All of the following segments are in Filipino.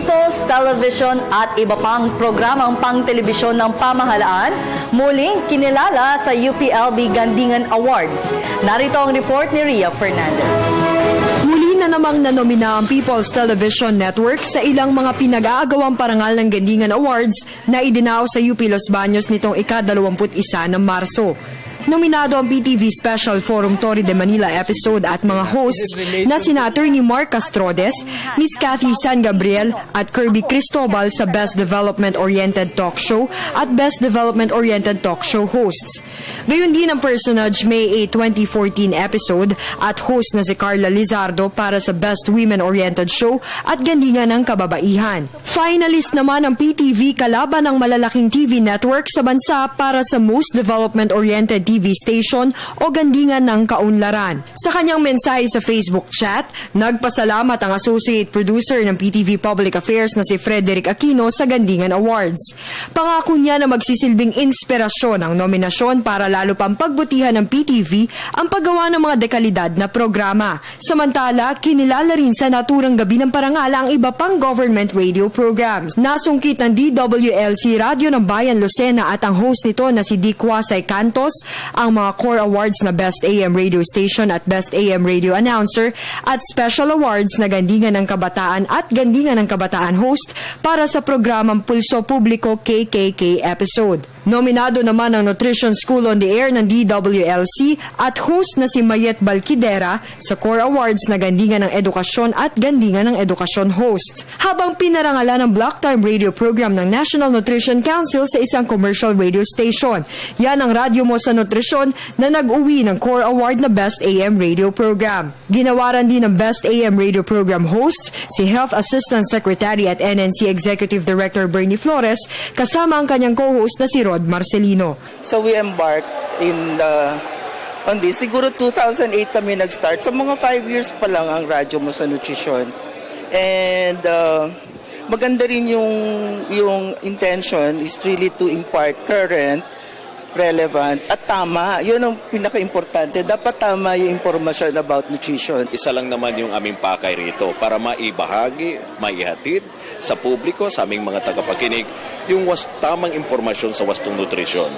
People's Television at iba pang programang pang-telebisyon ng pamahalaan, muling kinilala sa UPLB Gandingan Awards. Narito ang report ni Ria Fernandez. Muli na namang nanomina ang People's Television Network sa ilang mga pinag-aagawang parangal ng Gandingan Awards na idinao sa UP Los Baños nitong ika-21 ng Marso. Nominado ang PTV Special Forum Torre de Manila episode at mga hosts na sina Attorney Mark Castrodes, Miss Cathy San Gabriel at Kirby Cristobal sa Best Development-Oriented Talk Show at Best Development-Oriented Talk Show hosts. Gayon din ang personage May 8, 2014 episode at host na si Carla Lizardo para sa Best Women-Oriented Show at Gandingan ng Kababaihan. Finalist naman ang PTV kalaban ng malalaking TV network sa bansa para sa Most Development-Oriented TV station o Gandingan ng Kaunlaran. Sa kanyang mensahe sa Facebook chat, nagpasalamat ang associate producer ng PTV Public Affairs na si Frederick Aquino sa Gandingan Awards. Pangako niya na magsisilbing inspirasyon ang nominasyon para lalo pang pagbutihan ng PTV ang paggawa ng mga dekalidad na programa. Samantala, kinilala rin sa naturang gabi ng parangal ang iba pang government radio programs. Nasungkit ng DWLC Radio ng Bayan Lucena at ang host nito na si Dick Wasay Cantos ang mga core awards na Best AM Radio Station at Best AM Radio Announcer at Special Awards na Gandingan ng Kabataan at Gandingan ng Kabataan host para sa programang Pulso Publiko KKK episode. Nominado naman ang Nutrition School on the Air ng DWLC at host na si Mayet Balquidera sa Core Awards na Gandingan ng Edukasyon at Gandingan ng Edukasyon host. Habang pinarangalan ng Block Time Radio Program ng National Nutrition Council sa isang commercial radio station. Yan ang radyo mo sa nutrisyon na nag-uwi ng Core Award na Best AM Radio Program. Ginawaran din ng Best AM Radio Program host si Health Assistant Secretary at NNC Executive Director Bernie Flores kasama ang kanyang co-host na si Rod Marcelino. So we embarked on this. Siguro 2008 kami nag-start. So mga 5 years pa lang ang radyo mo sa nutrisyon. And maganda rin yung intention is really to impart current, relevant at tama. Yun ang pinaka-importante. Dapat tama yung information about nutrition. Isa lang naman yung aming pakay rito para maibahagi, maihatid sa publiko, sa aming mga tagapakinig, yung tamang impormasyon sa wastong nutrisyon.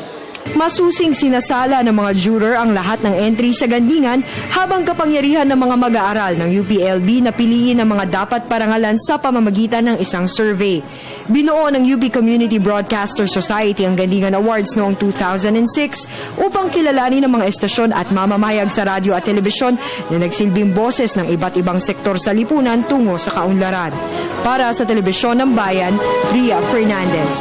Masusing sinasala ng mga juror ang lahat ng entry sa Gandingan habang kapangyarihan ng mga mag-aaral ng UPLB na piliin ang mga dapat parangalan sa pamamagitan ng isang survey. Binuo ng UP Community Broadcaster Society ang Gandingan Awards noong 2006 upang kilalanin ang mga estasyon at mamamayag sa radyo at telebisyon na nagsilbing boses ng iba't ibang sektor sa lipunan tungo sa kaunlaran. Para sa Telebisyon ng Bayan, Ria Fernandez.